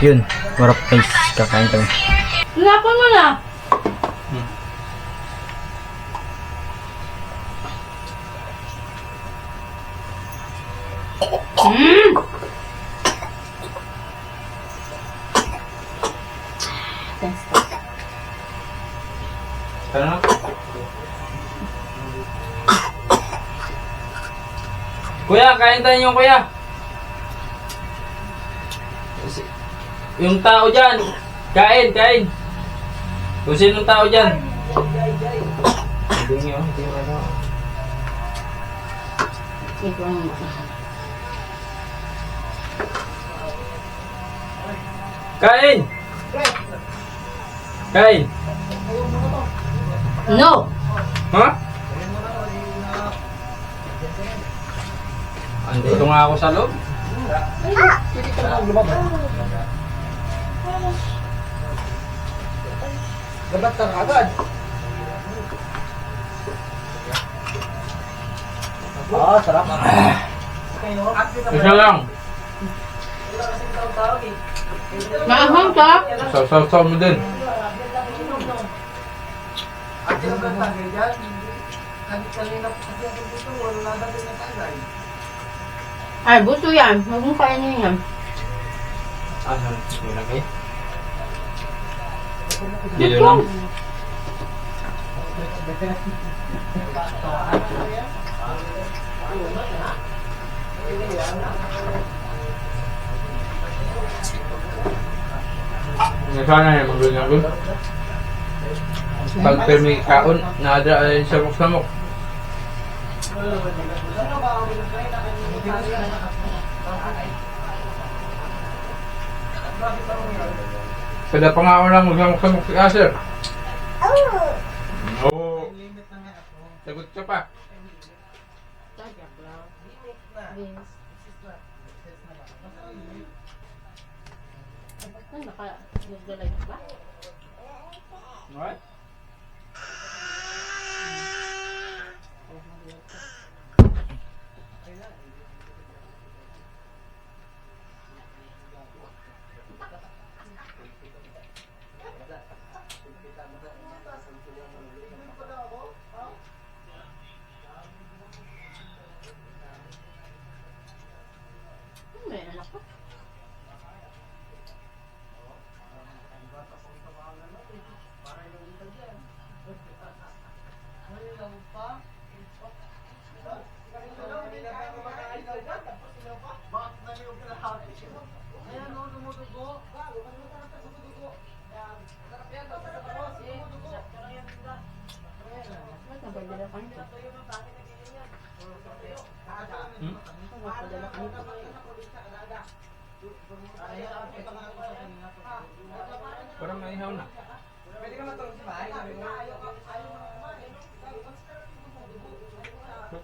Yun, warap guys, kakain kami. Lapan mo na. Tara na. Kuya, kain tayo yung kuya. Yung tao dyan, kain, kain. Kung sinong tao dyan. Hindi nyo, hindi mo ano. Kain! Kain! No. Ha? Andito nga ako sa loob. Gabat ka agad. Ah, sarap. Isa lang. Maahang ka? Saw mo din. At yung tagay dyan, kanina po kasi ako dito, wala na din ang tagay. Ay, buto yan. Huwag mong kainin yan. Asan? May lagay? Dito lang. Sana yung magbigay ko. Pag may kaon, naada ay samok-samok. Kada pa nga ako lang magsamok-samok si Aser. Oo. Sagot ka pa. Naka-nagdalay ba? What? May anak ko. Ba't napadala ka nito? Napadala ka nito. Parang naihaw na. Pwede ka matulog sa bahay.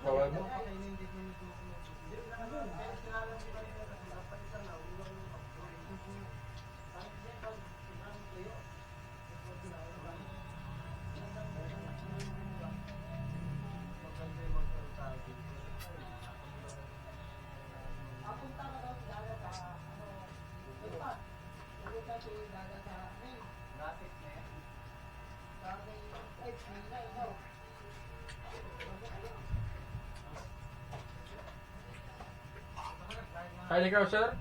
Kawal mo. Kain ikaw, sir?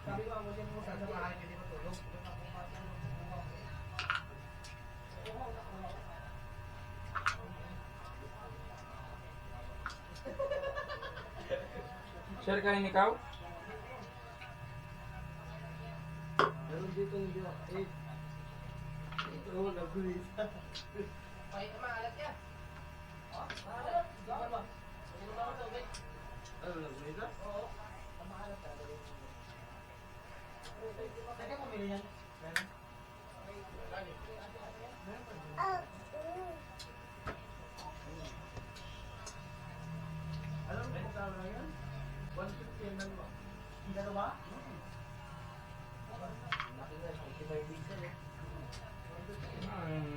Sabi mo, mo din mo sa bahay, hindi matulog. Sir, kain ikaw? Meron dito hindi ako. Ito, nagulisa. Pahit na maalat yan. Maalat? Gawin ba? Ano, nagulisa? Oo. Maalat talaga. Teka, pumili yan. Meron? Meron pa. dalawa?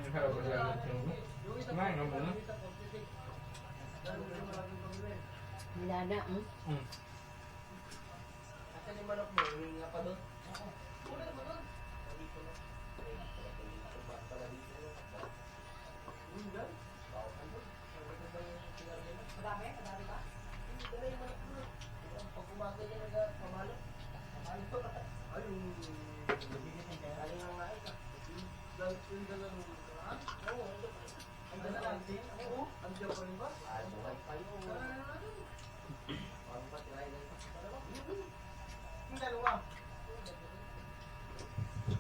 Harap ko lang natin. Kumain ka muna. Wala na, Asan yung manok mo? Humingi nga pa doon? Madami ba? Dala yung manok mo. Pag umaga niya nagpamalo. Ay, aling ang nais ah. Yung dala nung nakaraan? Oo, ang dala natin? Oo, ang dala pa rin ba? Ay, buhay pa yun. Dala na natin. Yung dalawa.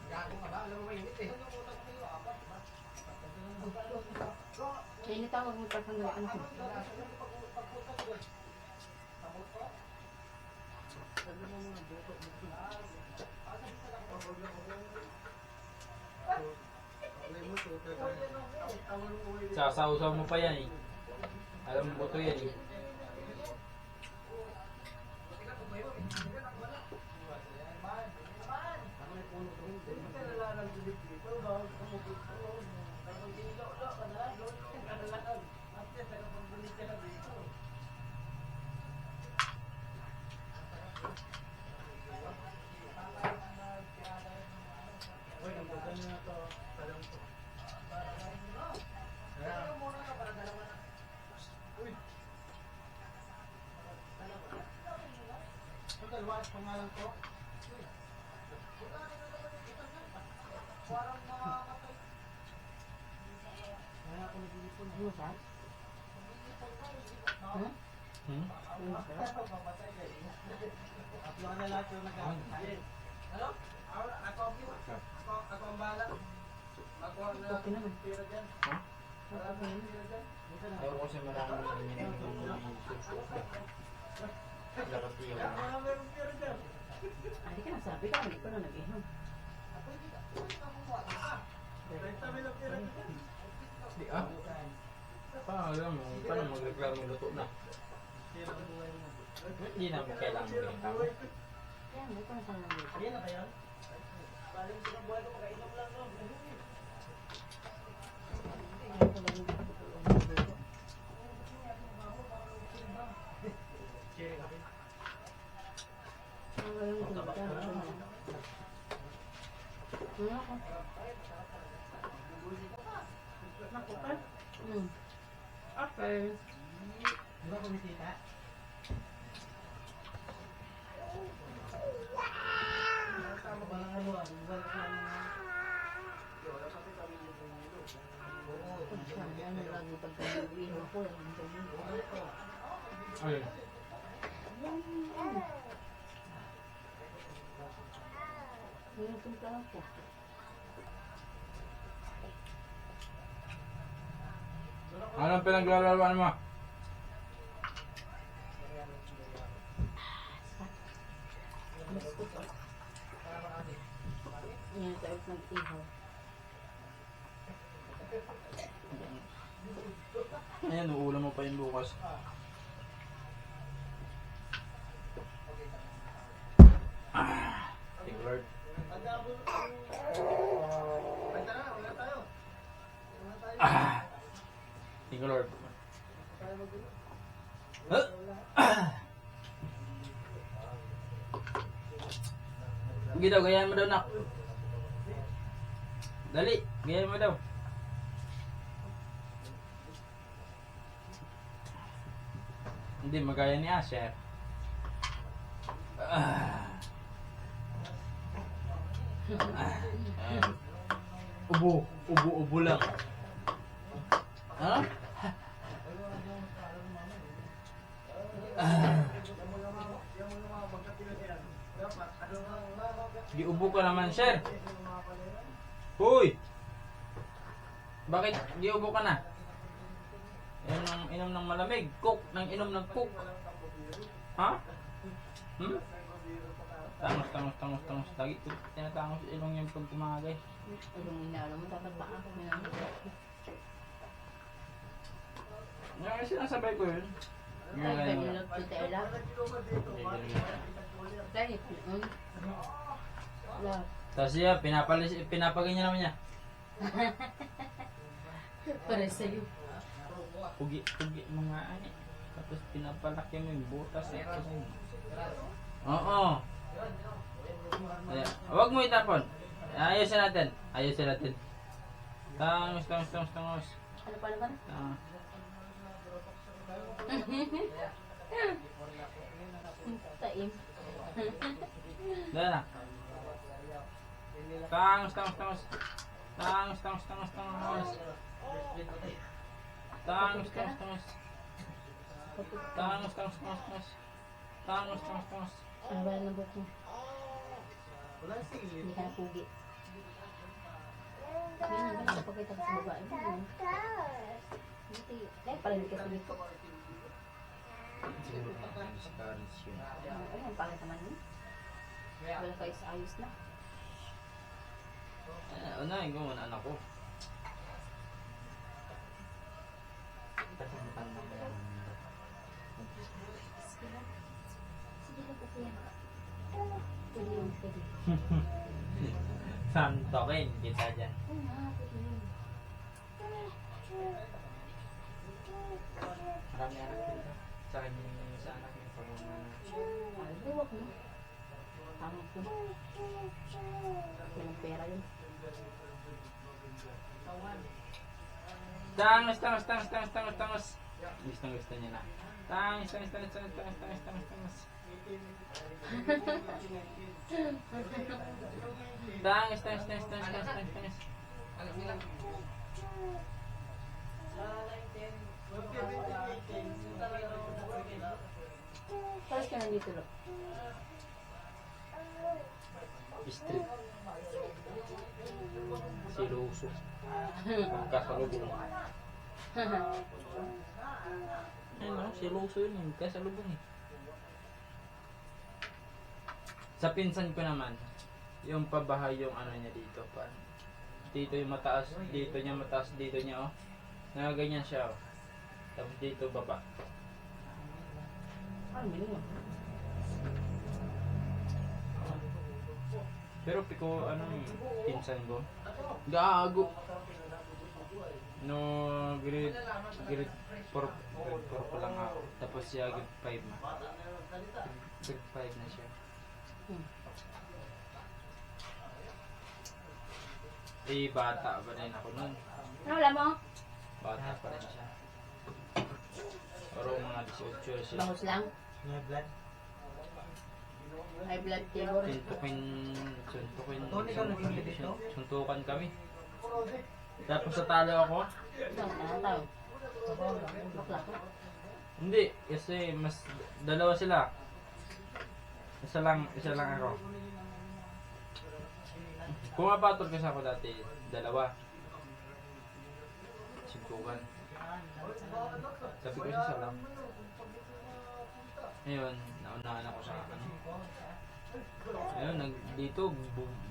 Gago ka ba? Alam mo mainit eh. Init ako kung pagpanggalaan ko. Sasaw-saw mo pa yan eh. Alam mo to yan eh. Pangalan ko? Ano ba? Tatlo na lahat yung nag-aaral. Ano? Ako ang bahala. Ako ang Okay naman. pira dyan. Okay. Ayaw ko kasi marami na yun yung dapat yun. Ako ang pira dyan. Hindi ka nasabi ka, hindi ko na nag-inom. Renta mo ng pira dyan. Di ah. Alam mo, paano magreklamo luto na? Hindi namin kailangan magreklamo. Kaya mo ko na sana nag-inom. Ayan na ba yan? Baling ko ng buhay ko, makainom lang no. Okay. Di ba kumitita? Tama ba lang ano? Ayun. Anong pinaglalaroan mo? Yan, taot nag-ihaw. Ayan, uulam mo pa yung bukas. Thank you, Lord. Thank you, Lord. Sige daw, gayahin mo daw, nak. Dali, gayahin mo daw. Hindi, magaya ni Asher. Ubo lang. Ha? Di ubo ka naman, sir. Hoy! Bakit di ubo ka na? Inom ng malamig. Coke ng inom ng coke. Ha? Hmm? Tangos. Lagi tinatangos ilong yung pag tumagay. Anong inaalam mo, dapat pa ako na Yung sinasabay ko yun. Ay, ganun lang, tutela. Medyo Dahil, wala. Tapos siya, pinapaganyan naman niya. Para sa'yo. Pugi mga ani. Tapos pinapalaki mo yung butas. Oo. Ayan. Huwag mo itapon. Ayusin natin. Tangos. Ano pa naman? Taim. Dahil na. Tangos. Ano ba na buhok mo? Wala sili. Hindi ka napugi. Ganyan ba? Napagkita ka sa babae mo. Hindi. Dahil pala hindi ka sa dito. Ayun, pangit naman yun. Wala kayo sa ayos na. Unahin ko muna anak ko. Sige lang kasi yan. Pwede yun, pwede. Santokin kita dyan. Oo nga, pwede yun. Marami anak dito. Sa akin yung sa anak yung Ay, huwag mo. Tama po. Walang pera yun. Tangos. Gusto niya na. Tangos. Paras ka nandito, lo. Street. Siluso. Kasalubong. Ayun, siluso yun. Kasalubong eh. Sa pinsan ko naman, yung pabahay yung ano niya dito pa. Dito yung mataas, dito niya mataas, dito niya oh. Nagaganyan siya oh. Tapos dito baba. Ano, bilhin mo? Pero piko ano pinsan ko. Gago. No grade 4 pa lang ako. Tapos siya grade 5 na. Grade 5 na siya. Eh bata pa rin ako nun. Ano, wala mo? Bata pa rin siya. Pero mga 18 siya. Bangus lang. May blood. High blood fever. Suntukan kami. Tapos sa talo ako. Ano tao? Bakla ko. Hindi, kasi mas dalawa sila. Isa lang ako. Pumapatol kasi ako dati, dalawa. Suntukan. Sabi ko isa lang. Ngayon, naunahan ako sa ano. Ayun, dito,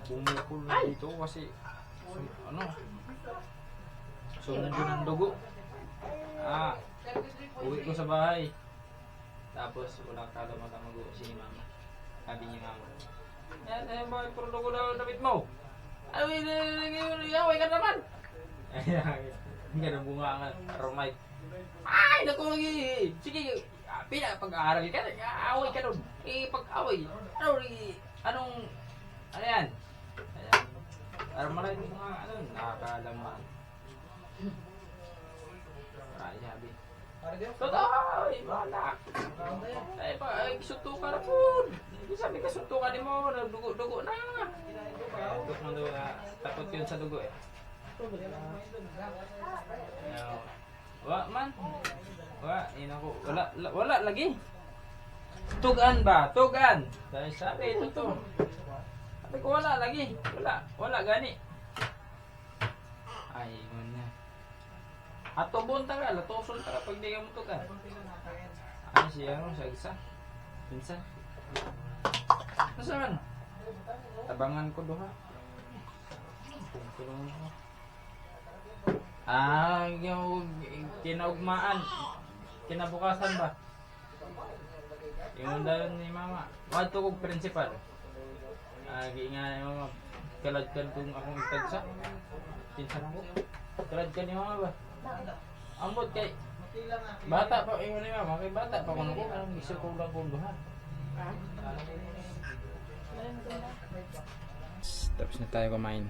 bumukol na dito kasi, ano, sunog yun ng dugo. Uwi ko sa bahay. Tapos, walang kalamatang mag-uwi si mama. Sabi niya mama, yan, bakit puro dugo na damit mo? Away ka naman! Ayun, ganun bunga nga, aromite. Ay, naku lagi! Sige, pag-aaral ka, away ka nun. Pag-away, ano yan? Ayan. Armalite mo nga, nakakalaman. Ay, sabi. Totoo! Wala! Ay, suntukan na po! Sabi ka, suntukan ni mo, dugo na! Dugo mo doon, takot yun sa dugo eh. Wala lagi. Tugan ba? Tugan. Sabi ito to. Sabi ko wala lagi. Wala gani. Ay, yun na. Atobon taga, latosol taga pag di ka mo tugan. Ano siya sa isa? Minsan. Nasaan? Tabangan ko doha. Tulungan ko. Yung kinaugmaan. Kinabukasan ba? Yung dayon ni mama. Wadto kog principal. Agi nga yung mama. Kalad-kan kung akong itagsa. Pinsan ako. Kalad-kan ni mama ba? Ambot kay bata pa ingon ni mama, kay bata pa kuno ko ang iso ko lang kung duha. Tapos na tayo kumain.